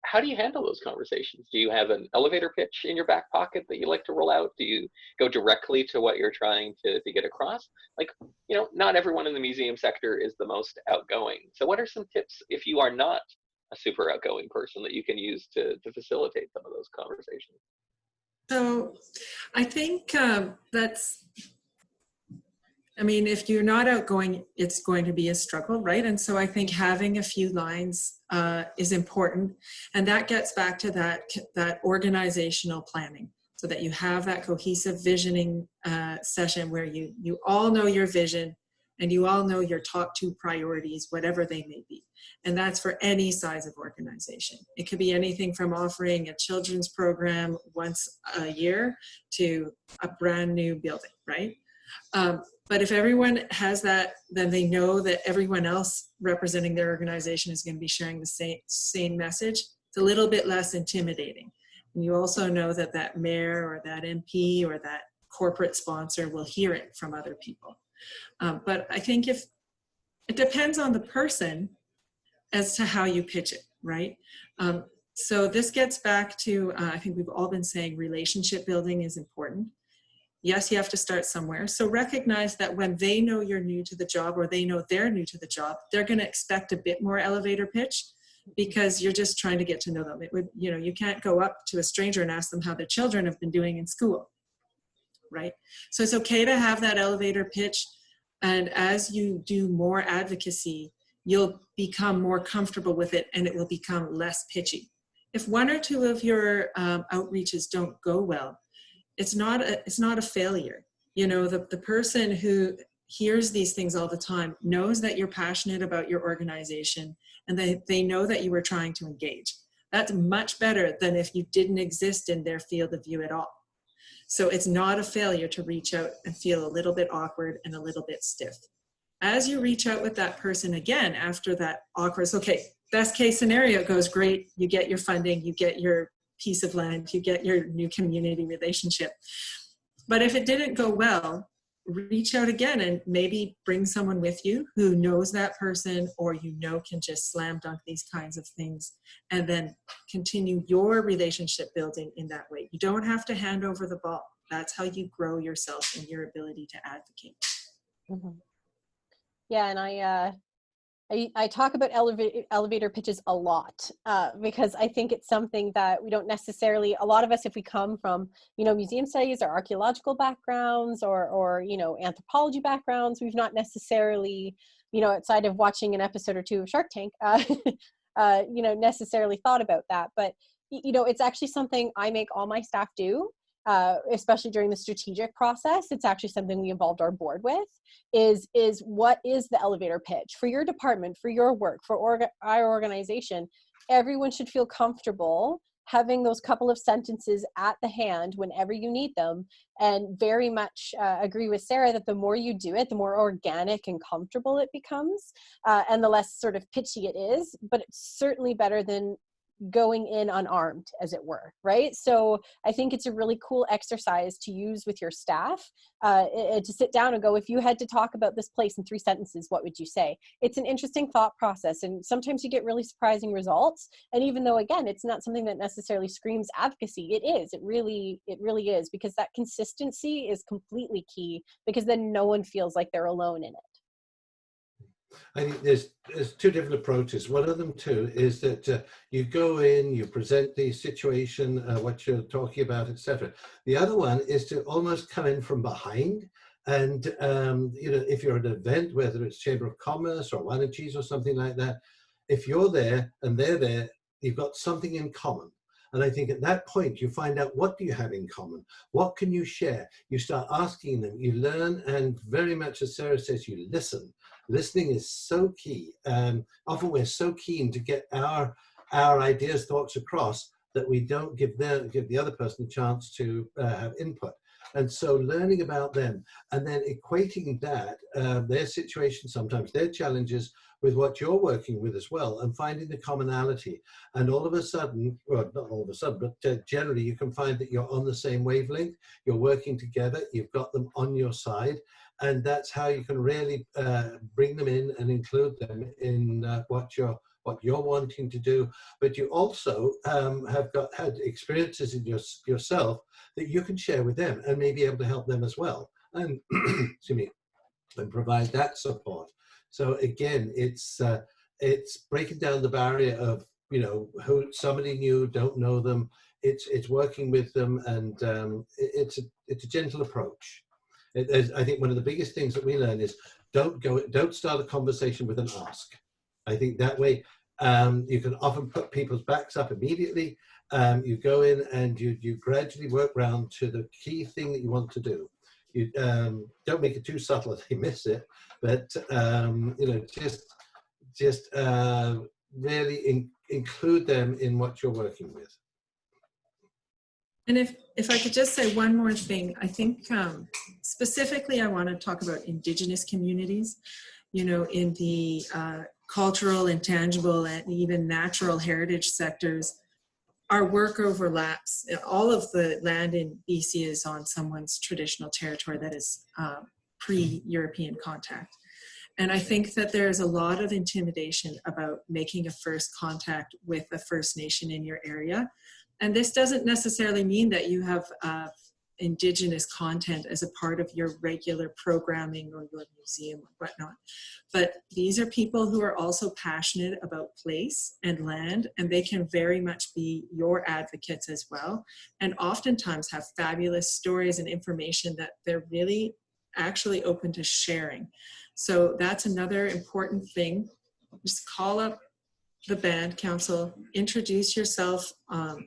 how do you handle those conversations? Do you have an elevator pitch in your back pocket that you like to roll out? Do you go directly to what you're trying to get across? Like, you know, not everyone in the museum sector is the most outgoing. So what are some tips if you are not a super outgoing person that you can use to facilitate some of those conversations? So I think I mean, if you're not outgoing, it's going to be a struggle, right? And so I think having a few lines is important. And that gets back to that organizational planning, so that you have that cohesive visioning session where you all know your vision and you all know your top two priorities, whatever they may be. And that's for any size of organization. It could be anything from offering a children's program once a year to a brand new building, right? But if everyone has that, then they know that everyone else representing their organization is going to be sharing the same message. It's a little bit less intimidating. And you also know that that mayor or that MP or that corporate sponsor will hear it from other people. But I think if it depends on the person as to how you pitch it, right? So this gets back to, I think we've all been saying relationship building is important. Yes, you have to start somewhere. So recognize that when they know you're new to the job or they know they're new to the job, they're going to expect a bit more elevator pitch because you're just trying to get to know them. It would, you know, you can't go up to a stranger and ask them how their children have been doing in school, right? So it's okay to have that elevator pitch. And as you do more advocacy, you'll become more comfortable with it and it will become less pitchy. If one or two of your outreaches don't go well, it's not a failure. You know, the person who hears these things all the time knows that you're passionate about your organization and they know that you were trying to engage. That's much better than if you didn't exist in their field of view at all. So it's not a failure to reach out and feel a little bit awkward and a little bit stiff. As you reach out with that person again after that awkward, okay, best case scenario goes great, you get your funding, you get your piece of land, you get your new community relationship. But if it didn't go well, reach out again and maybe bring someone with you who knows that person or you know can just slam dunk these kinds of things and then continue your relationship building in that way. You don't have to hand over the ball. That's how you grow yourself and your ability to advocate. Mm-hmm. Yeah, and I talk about elevator pitches a lot because I think it's something that we don't necessarily, a lot of us, if we come from, you know, museum studies or archaeological backgrounds or you know, anthropology backgrounds, we've not necessarily, you know, outside of watching an episode or two of Shark Tank, you know, necessarily thought about that. But, you know, it's actually something I make all my staff do. Especially during the strategic process, it's actually something we involved our board with, is what is the elevator pitch for your department, for your work, for our organization. Everyone should feel comfortable having those couple of sentences at the hand whenever you need them, and very much agree with Sarah that the more you do it, the more organic and comfortable it becomes, and the less sort of pitchy it is, but it's certainly better than going in unarmed, as it were, right? So I think it's a really cool exercise to use with your staff, to sit down and go, if you had to talk about this place in 3 sentences, what would you say? It's an interesting thought process, and sometimes you get really surprising results. And even though, again, it's not something that necessarily screams advocacy, it is. It really is, because that consistency is completely key, because then no one feels like they're alone in it. I think there's 2 different approaches. One of them too is that you go in, you present the situation, what you're talking about, etc. The other one is to almost come in from behind, and you know, if you're at an event, whether it's Chamber of Commerce or Wine and Cheese or something like that, if you're there and they're there, you've got something in common. And I think at that point, you find out, what do you have in common? What can you share? You start asking them, you learn, and very much as Sarah says, you listen. Listening is so key. Often we're so keen to get our ideas, thoughts across that we don't give the other person a chance to have input. And so learning about them and then equating that, their situation, sometimes their challenges, with what you're working with as well, and finding the commonality. And all of a sudden, well, not all of a sudden, but generally you can find that you're on the same wavelength, you're working together, you've got them on your side, and that's how you can really bring them in and include them in what you're wanting to do. But you also have had experiences in yourself that you can share with them and may be able to help them as well, and excuse me, and provide that support. So again, it's breaking down the barrier of, you know, who somebody new, don't know them. It's working with them, and it's a gentle approach. I think one of the biggest things that we learn is don't start a conversation with an ask. I think that way you can often put people's backs up immediately. You go in and you gradually work round to the key thing that you want to do. You don't make it too subtle if they miss it, but you know, just really include them in what you're working with. And if I could just say one more thing, I think specifically, I want to talk about Indigenous communities, you know, in the cultural, intangible, and even natural heritage sectors. Our work overlaps. All of the land in BC is on someone's traditional territory that is pre-European contact. And I think that there's a lot of intimidation about making a first contact with a First Nation in your area. And this doesn't necessarily mean that you have Indigenous content as a part of your regular programming or your museum or whatnot. But these are people who are also passionate about place and land, and they can very much be your advocates as well, and oftentimes have fabulous stories and information that they're really actually open to sharing. So that's another important thing. Just call up the band council, introduce yourself.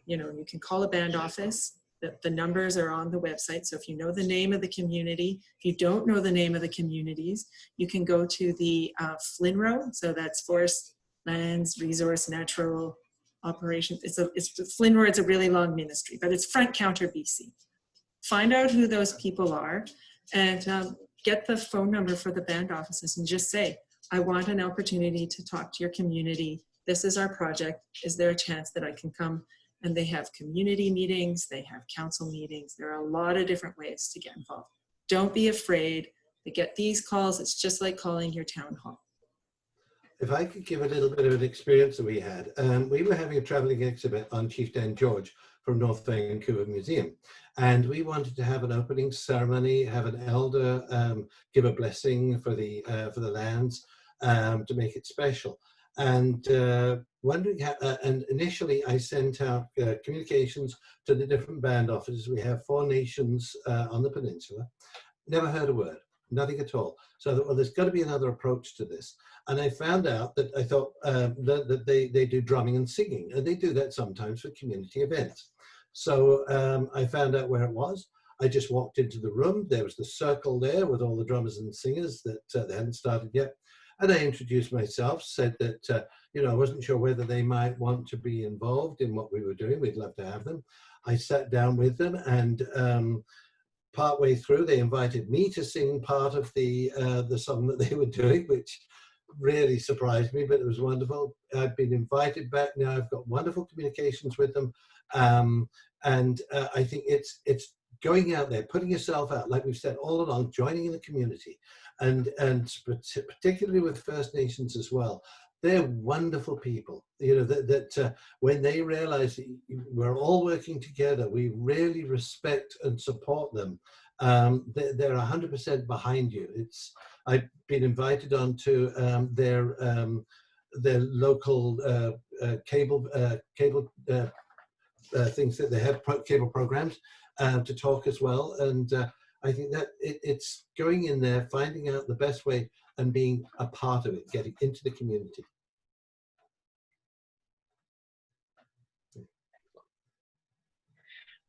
You know, you can call a band office. The numbers are on the website. So if you know the name of the community, if you don't know the name of the communities, you can go to the FLNRO. So that's Forest, Lands, Resource, Natural Operations. FLNRO, it's a really long ministry, but it's Front Counter BC. Find out who those people are and get the phone number for the band offices and just say, I want an opportunity to talk to your community. This is our project. Is there a chance that I can come? And they have community meetings, they have council meetings. There are a lot of different ways to get involved. Don't be afraid to get these calls. It's just like calling your town hall. If I could give a little bit of an experience that we had, we were having a traveling exhibit on Chieftain George from North Vancouver Museum. And we wanted to have an opening ceremony, have an elder give a blessing for the lands to make it special. And wondering how, and initially I sent out communications to the different band offices. We have 4 nations on the peninsula. Never heard a word, nothing at all. So I thought, well, there's got to be another approach to this. And I found out that I thought that they do drumming and singing, and they do that sometimes for community events. So I found out where it was. I just walked into the room. There was the circle there with all the drummers and singers that they hadn't started yet. And I introduced myself, said that, you know, I wasn't sure whether they might want to be involved in what we were doing. We'd love to have them. I sat down with them, and partway through, they invited me to sing part of the song that they were doing, which really surprised me, but it was wonderful. I've been invited back now. I've got wonderful communications with them. And I think it's going out there, putting yourself out, like we've said all along, joining in the community, and particularly with First Nations as well. They're wonderful people, you know, that when they realize that we're all working together, we really respect and support them. They're 100% behind you. I've been invited onto their local cable things that they have, cable programs, to talk as well. And I think that it's going in there, finding out the best way and being a part of it, getting into the community.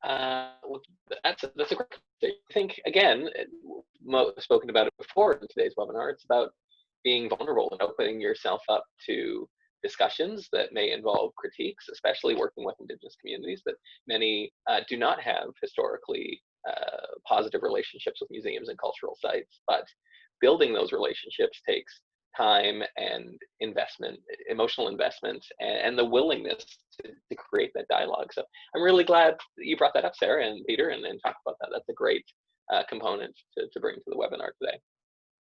Well, that's a great thing. I think, again, spoken about it before in today's webinar, it's about being vulnerable and opening yourself up to discussions that may involve critiques, especially working with Indigenous communities that many do not have historically positive relationships with museums and cultural sites. But building those relationships takes time and investment, emotional investment, and the willingness to create that dialogue. So I'm really glad that you brought that up, Sarah and Peter, and talk about that. That's a great component to bring to the webinar today.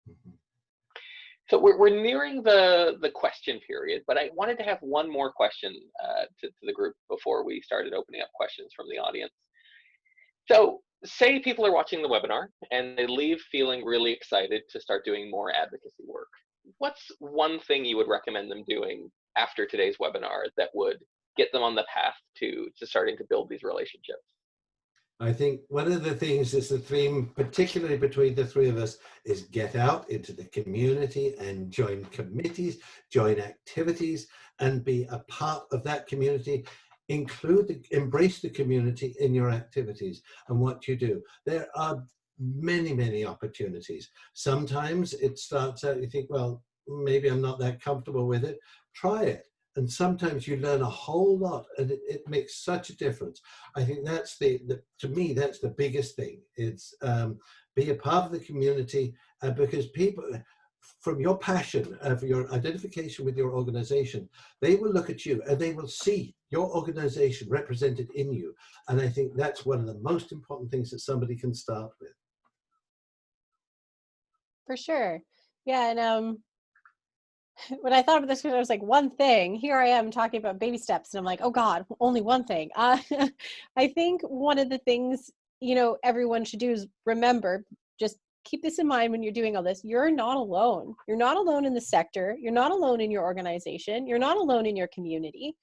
Mm-hmm. So we're nearing the question period, but I wanted to have one more question to the group before we started opening up questions from the audience. So say people are watching the webinar and they leave feeling really excited to start doing more advocacy work. What's one thing you would recommend them doing after today's webinar that would get them on the path to starting to build these relationships? I think one of the things that's the theme, particularly between the three of us, is get out into the community and join committees, join activities, and be a part of that community. Embrace the community in your activities and what you do. There are many, many opportunities. Sometimes it starts out, you think, well, maybe I'm not that comfortable with it. Try it And sometimes you learn a whole lot, and it makes such a difference. I think that's to me, that's the biggest thing. It's be a part of the community, because people, from your passion, for your identification with your organization, they will look at you and they will see your organization represented in you. And I think that's one of the most important things that somebody can start with. For sure. Yeah, and when I thought of this, I was like, one thing. Here I am talking about baby steps, and I'm like, oh God, only one thing. I think one of the things, you know, everyone should do is remember, just keep this in mind when you're doing all this. You're not alone. You're not alone in the sector. You're not alone in your organization. You're not alone in your community.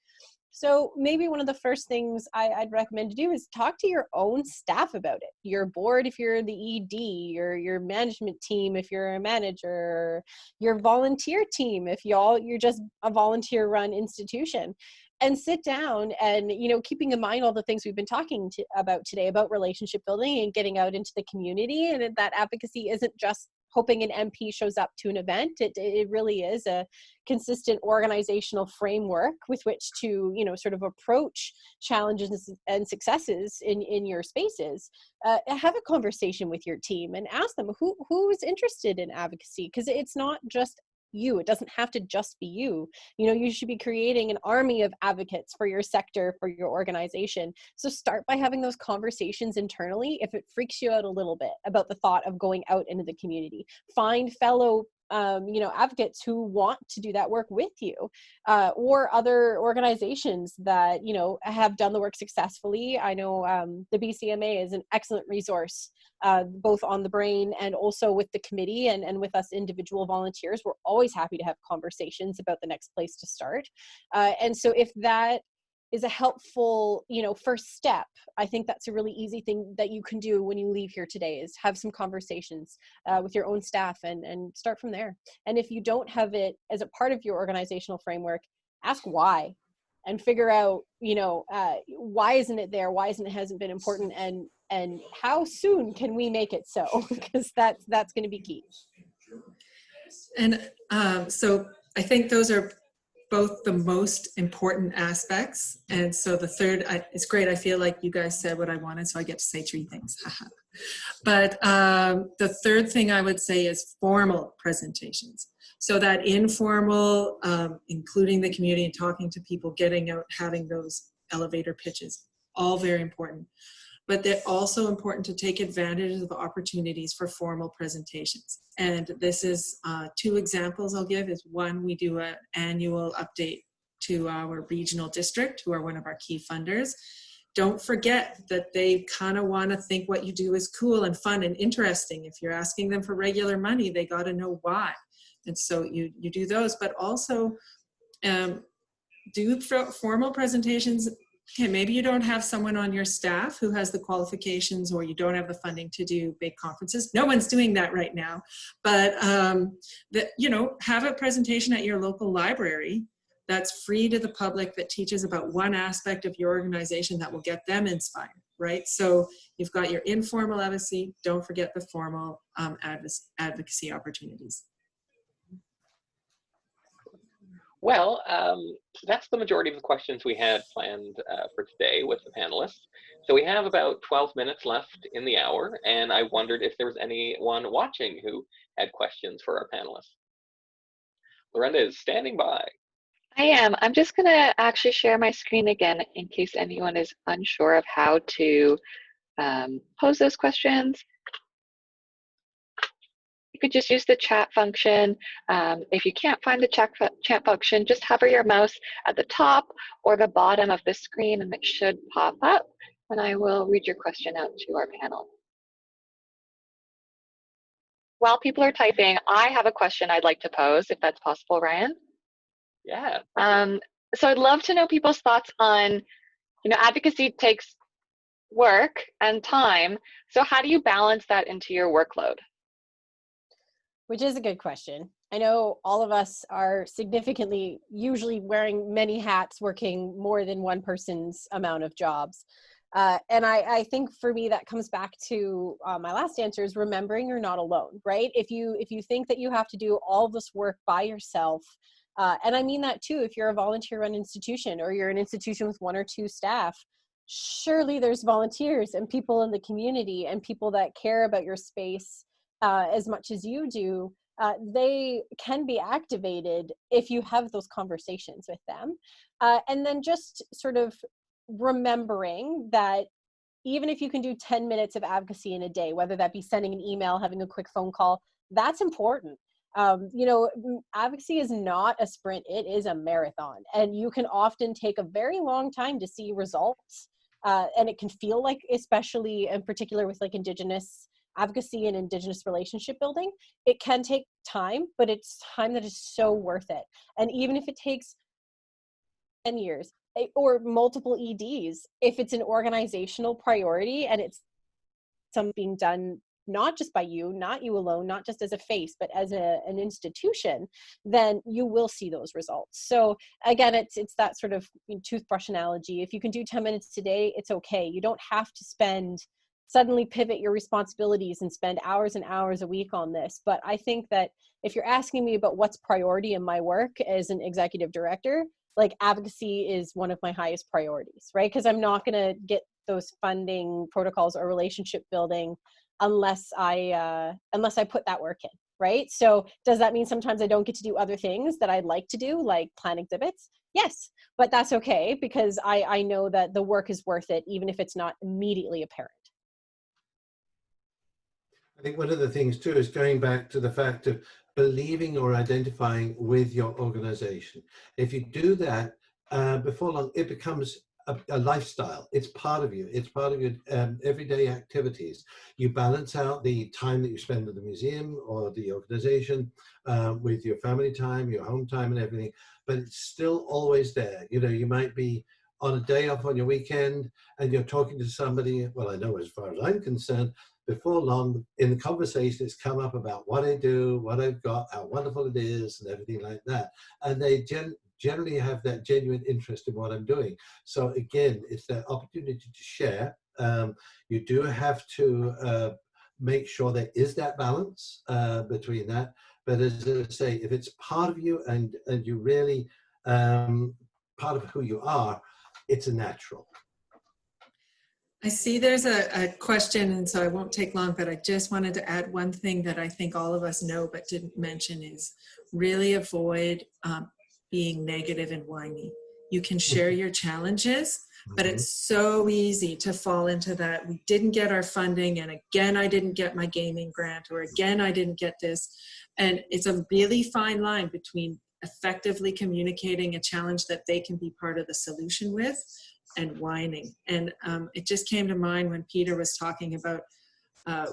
So maybe one of the first things I'd recommend to do is talk to your own staff about it. Your board, if you're the ED, your management team, if you're a manager, your volunteer team, if you're just a volunteer run institution, and sit down and, you know, keeping in mind all the things we've been talking about today about relationship building and getting out into the community, and that advocacy isn't just hoping an MP shows up to an event. It really is a consistent organizational framework with which to, you know, sort of approach challenges and successes in your spaces. Have a conversation with your team and ask them who's interested in advocacy, because it's not just you. It doesn't have to just be you. You know, you should be creating an army of advocates for your sector, for your organization. So start by having those conversations internally. If it freaks you out a little bit about the thought of going out into the community, find fellow you know, advocates who want to do that work with you, or other organizations that, you know, have done the work successfully. I know the BCMA is an excellent resource, both on the brain and also with the committee and with us individual volunteers. We're always happy to have conversations about the next place to start. And so if that is a helpful, you know, first step, I think that's a really easy thing that you can do when you leave here today, is have some conversations with your own staff and start from there. And if you don't have it as a part of your organizational framework, ask why and figure out, you know, why isn't it there? Why hasn't been important? And how soon can we make it so? Because that's going to be key. And so I think those are both the most important aspects. And so the third, it's great. I feel like you guys said what I wanted, so I get to say three things. But the third thing I would say is formal presentations. So that informal, including the community and talking to people, getting out, having those elevator pitches, all very important. But they're also important to take advantage of the opportunities for formal presentations. And this is two examples I'll give. Is one, we do an annual update to our regional district, who are one of our key funders. Don't forget that they kind of want to think what you do is cool and fun and interesting. If you're asking them for regular money, they got to know why. And so you do those, but also do formal presentations. Okay, maybe you don't have someone on your staff who has the qualifications, or you don't have the funding to do big conferences. No one's doing that right now, but you know, have a presentation at your local library that's free to the public, that teaches about one aspect of your organization that will get them inspired, right? So you've got your informal advocacy, don't forget the formal advocacy opportunities. Well, that's the majority of the questions we had planned for today with the panelists. So we have about 12 minutes left in the hour, and I wondered if there was anyone watching who had questions for our panelists. Lorenda is standing by. I am. I'm just going to actually share my screen again in case anyone is unsure of how to pose those questions. You could just use the chat function. If you can't find the chat function, just hover your mouse at the top or the bottom of the screen and it should pop up, and I will read your question out to our panel. While people are typing, I have a question I'd like to pose, if that's possible, Ryan. Yeah. So I'd love to know people's thoughts on, you know, advocacy takes work and time. So how do you balance that into your workload? Which is a good question. I know all of us are significantly, usually wearing many hats, working more than one person's amount of jobs. And I think for me, that comes back to my last answer, is remembering you're not alone, right? If you think that you have to do all this work by yourself, And I mean that too, if you're a volunteer-run institution or you're an institution with 1 or 2 staff, surely there's volunteers and people in the community and people that care about your space as much as you do. They can be activated if you have those conversations with them. And then just sort of remembering that even if you can do 10 minutes of advocacy in a day, whether that be sending an email, having a quick phone call, that's important. Advocacy is not a sprint, it is a marathon. And you can often take a very long time to see results. And it can feel like, especially in particular with like Indigenous advocacy and Indigenous relationship building, it can take time, but it's time that is so worth it. And even if it takes 10 years or multiple EDs, if it's an organizational priority and it's something being done not just by you, not you alone, not just as a face, but as an institution, then you will see those results. So again, it's that sort of toothbrush analogy. If you can do 10 minutes today, it's okay. You don't have to suddenly pivot your responsibilities and spend hours and hours a week on this. But I think that if you're asking me about what's priority in my work as an executive director, like advocacy is one of my highest priorities, right? Because I'm not going to get those funding protocols or relationship building unless I put that work in, right? So does that mean sometimes I don't get to do other things that I'd like to do, like plan exhibits? Yes, but that's okay, because I know that the work is worth it, even if it's not immediately apparent. I think one of the things too is going back to the fact of believing or identifying with your organization. If you do that, before long, it becomes a lifestyle. It's part of you. It's part of your everyday activities. You balance out the time that you spend at the museum or the organization with your family time, your home time and everything, but it's still always there. You know, you might be on a day off on your weekend and you're talking to somebody, well, I know as far as I'm concerned, before long in the conversation it's come up about what I do, what I've got, how wonderful it is and everything like that. And they generally have that genuine interest in what I'm doing. So again, it's that opportunity to share. You do have to make sure there is that balance between that. But as I say, if it's part of you and you really part of who you are, it's a natural. I see there's a question, and so I won't take long, but I just wanted to add one thing that I think all of us know but didn't mention is really avoid being negative and whiny. You can share your challenges, but it's so easy to fall into that. We didn't get our funding, and again, I didn't get my gaming grant, or again, I didn't get this. And it's a really fine line between effectively communicating a challenge that they can be part of the solution with and whining. And it just came to mind when Peter was talking about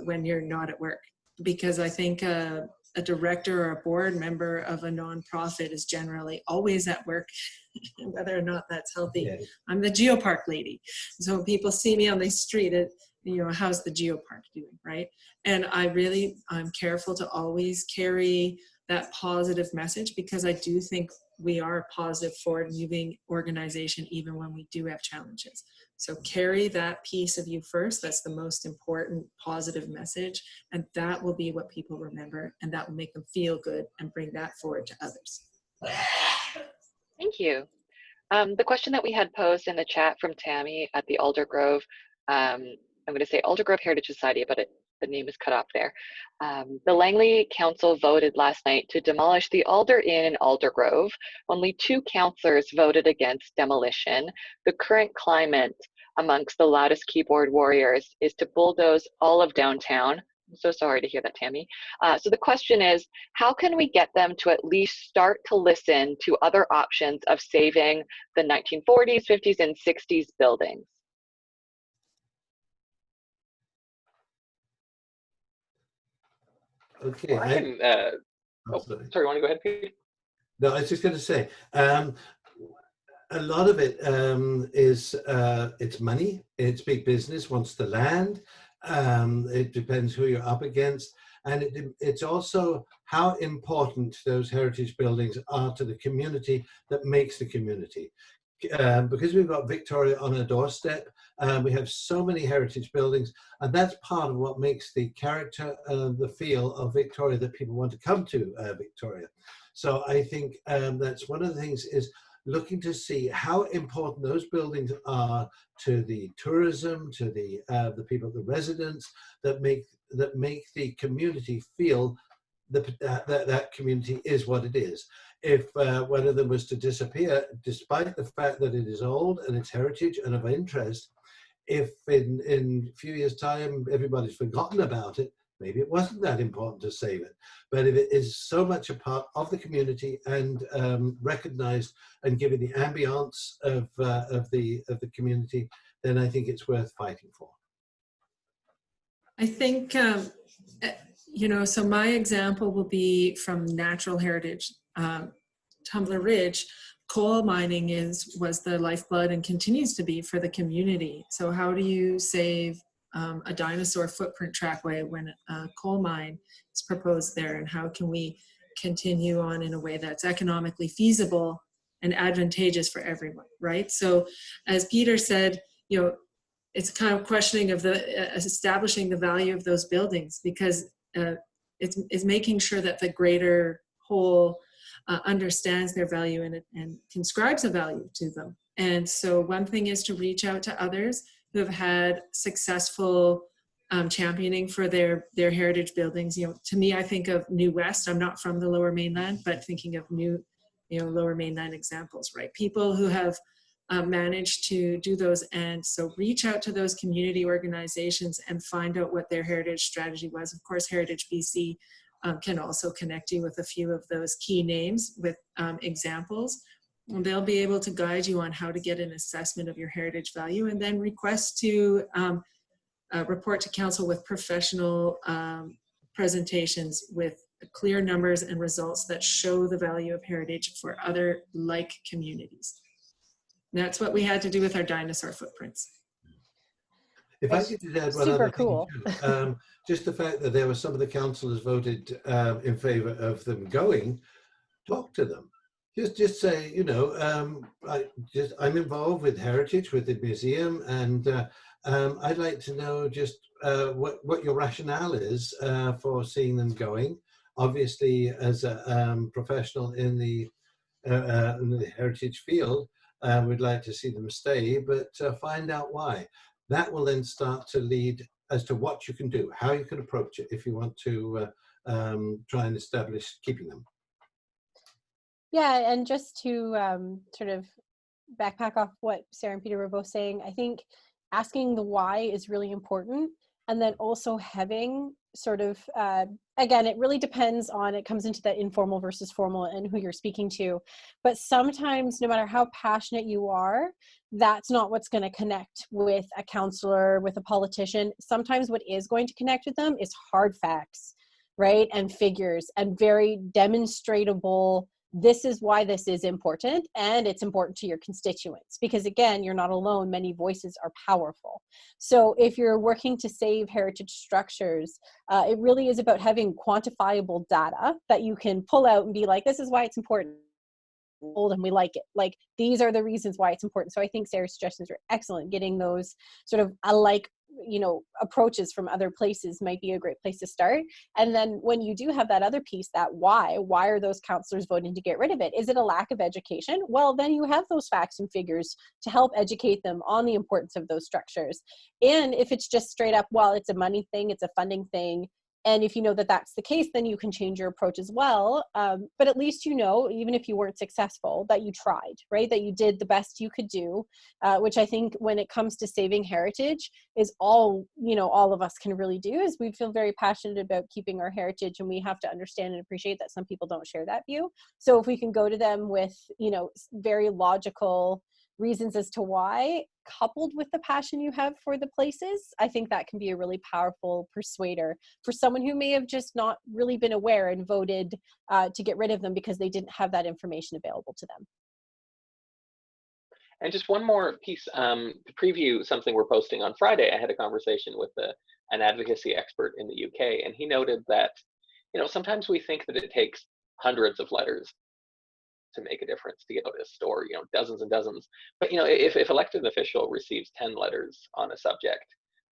when you're not at work, because I think a director or a board member of a nonprofit is generally always at work, whether or not that's healthy. Yeah. I'm the Geopark lady. So when people see me on the street, how's the Geopark doing, right? And I'm careful to always carry that positive message, because I do think we are a positive forward-moving organization even when we do have challenges. So carry that piece of you first. That's the most important positive message, and that will be what people remember, and that will make them feel good and bring that forward to others. Thank you. The question that we had posed in the chat from Tammy at the Aldergrove, I'm going to say Aldergrove Heritage Society, but the name is cut off there. The Langley Council voted last night to demolish the Alder Inn in Aldergrove. Only 2 councillors voted against demolition. The current climate amongst the loudest keyboard warriors is to bulldoze all of downtown. I'm so sorry to hear that, Tammy. So the question is, how can we get them to at least start to listen to other options of saving the 1940s, 50s, and 60s buildings? Okay. Well, I can, sorry, you want to go ahead, Peter? No, I was just going to say, a lot of it is it's money. It's big business wants the land. It depends who you're up against. And it's also how important those heritage buildings are to the community that makes the community. because we've got Victoria on our doorstep, we have so many heritage buildings, and that's part of what makes the character, the feel of Victoria that people want to come to Victoria. So I think that's one of the things, is looking to see how important those buildings are to the tourism, to the people, the residents, that make the community feel that community is what it is. If one of them was to disappear, despite the fact that it is old and it's heritage and of interest, if in a few years' time everybody's forgotten about it, maybe it wasn't that important to save it. But if it is so much a part of the community and recognized and given the ambiance of the community, then I think it's worth fighting for. I think, you know, so my example will be from natural heritage. Tumbler Ridge, coal mining was the lifeblood and continues to be for the community. So how do you save a dinosaur footprint trackway when a coal mine is proposed there? And how can we continue on in a way that's economically feasible and advantageous for everyone, right? So as Peter said, you know, it's kind of questioning of establishing the value of those buildings, because it's making sure that the greater whole understands their value and inscribes a value to them. And so one thing is to reach out to others who have had successful championing for their heritage buildings. You know, to me, I think of New West. I'm not from the Lower Mainland, but thinking of new, you know, Lower Mainland examples, right? People who have managed to do those. And so reach out to those community organizations and find out what their heritage strategy was. Of course, Heritage BC can also connect you with a few of those key names with examples. And they'll be able to guide you on how to get an assessment of your heritage value, and then request to report to council with professional presentations with clear numbers and results that show the value of heritage for other like communities. That's what we had to do with our dinosaur footprints. If I could just add one Super other cool. thing too, just the fact that there were some of the councillors voted in favour of them going, talk to them. Just say, you know, I'm involved with heritage, with the museum, and I'd like to know just what your rationale is for seeing them going. Obviously, as a professional in the heritage field, we'd like to see them stay, but find out why. That will then start to lead as to what you can do, how you can approach it if you want to try and establish keeping them. Yeah, and just to sort of backpack off what Sarah and Peter were both saying, I think asking the why is really important. And then also having sort of, again, it really depends on, it comes into that informal versus formal and who you're speaking to. But sometimes, no matter how passionate you are, that's not what's going to connect with a counselor, with a politician. Sometimes what is going to connect with them is hard facts, right? And figures and very demonstratable, this is why this is important, and it's important to your constituents, because again, you're not alone. Many voices are powerful. So if you're working to save heritage structures, it really is about having quantifiable data that you can pull out and be like, this is why it's important, and we like it. Like, these are the reasons why it's important. So I think Sarah's suggestions are excellent. Getting those sort of alike, you know, approaches from other places might be a great place to start. And then when you do have that other piece, that why are those counselors voting to get rid of it? Is it a lack of education? Well, then you have those facts and figures to help educate them on the importance of those structures. And if it's just straight up, well, it's a money thing, it's a funding thing, and if you know that that's the case, then you can change your approach as well. But at least you know, even if you weren't successful, that you tried, right? That you did the best you could do, which I think when it comes to saving heritage is all, you know, all of us can really do, is we feel very passionate about keeping our heritage, and we have to understand and appreciate that some people don't share that view. So if we can go to them with, you know, very logical reasons as to why, coupled with the passion you have for the places, I think that can be a really powerful persuader for someone who may have just not really been aware and voted to get rid of them because they didn't have that information available to them. And just one more piece to preview something we're posting on Friday. I had a conversation with an advocacy expert in the UK, and he noted that, you know, sometimes we think that it takes hundreds of letters to make a difference, to get noticed, or dozens and dozens. But if elected official receives 10 letters on a subject,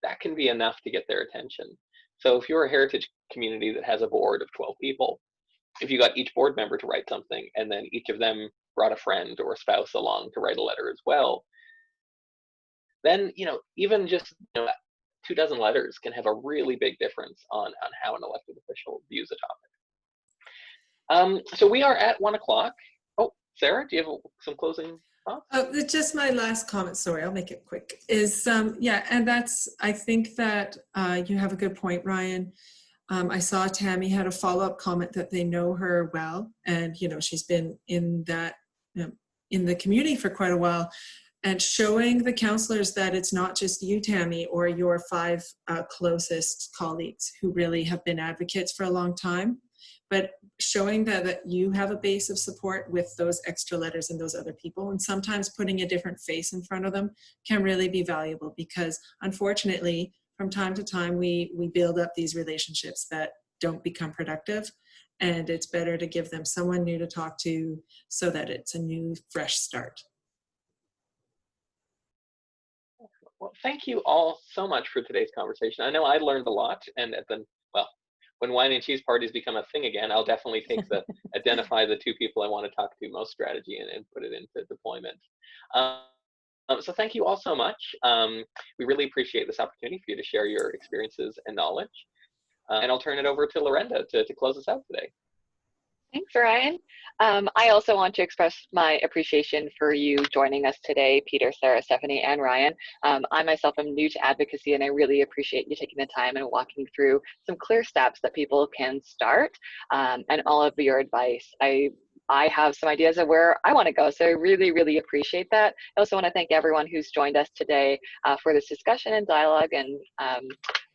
that can be enough to get their attention. So if you're a heritage community that has a board of 12 people, if you got each board member to write something, and then each of them brought a friend or a spouse along to write a letter as well, then even just 24 letters can have a really big difference on how an elected official views a topic. So we are at 1 o'clock. Oh, Sarah, do you have some closing thoughts? Just my last comment, sorry, I'll make it quick, is yeah, and I think that you have a good point, Ryan. I saw Tammy had a follow-up comment that they know her well, and she's been in that in the community for quite a while, and showing the counselors that it's not just you, Tammy, or your 5 closest colleagues who really have been advocates for a long time, but showing that you have a base of support with those extra letters and those other people, and sometimes putting a different face in front of them can really be valuable, because unfortunately, from time to time, we build up these relationships that don't become productive, and it's better to give them someone new to talk to so that it's a new, fresh start. Well, thank you all so much for today's conversation. I know I learned a lot, and when wine and cheese parties become a thing again, I'll definitely take the identify the 2 people I want to talk to most strategy and put it into deployment. So thank you all so much. We really appreciate this opportunity for you to share your experiences and knowledge. And I'll turn it over to Lorenda to close us out today. Thanks, Ryan. I also want to express my appreciation for you joining us today, Peter, Sarah, Stephanie, and Ryan. I myself am new to advocacy, and I really appreciate you taking the time and walking through some clear steps that people can start, and all of your advice. I have some ideas of where I want to go, so I really, really appreciate that. I also want to thank everyone who's joined us today for this discussion and dialogue, and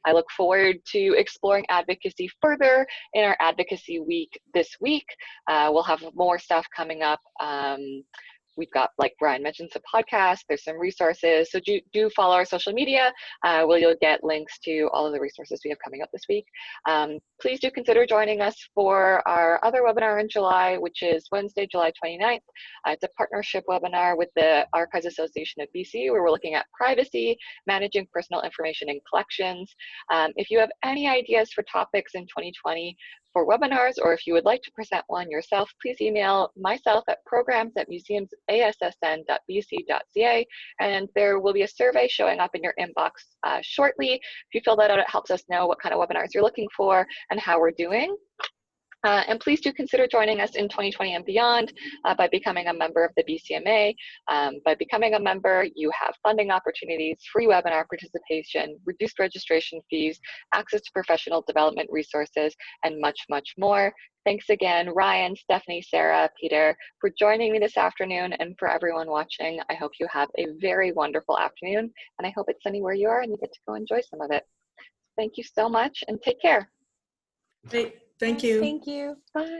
I look forward to exploring advocacy further in our Advocacy Week this week. We'll have more stuff coming up. We've got, like Brian mentioned, some podcasts, there's some resources. So do follow our social media where you'll get links to all of the resources we have coming up this week. Please do consider joining us for our other webinar in July, which is Wednesday, July 29th. It's a partnership webinar with the Archives Association of BC, where we're looking at privacy, managing personal information and collections. If you have any ideas for topics in 2020, for webinars, or if you would like to present one yourself, please email myself at programs@museumsassn.bc.ca, and there will be a survey showing up in your inbox shortly. If you fill that out, it helps us know what kind of webinars you're looking for and how we're doing. And please do consider joining us in 2020 and beyond by becoming a member of the BCMA. By becoming a member, you have funding opportunities, free webinar participation, reduced registration fees, access to professional development resources, and much, much more. Thanks again, Ryan, Stephanie, Sarah, Peter, for joining me this afternoon, and for everyone watching. I hope you have a very wonderful afternoon, and I hope it's sunny where you are and you get to go enjoy some of it. Thank you so much, and take care. Great. Thank you. Thank you. Bye.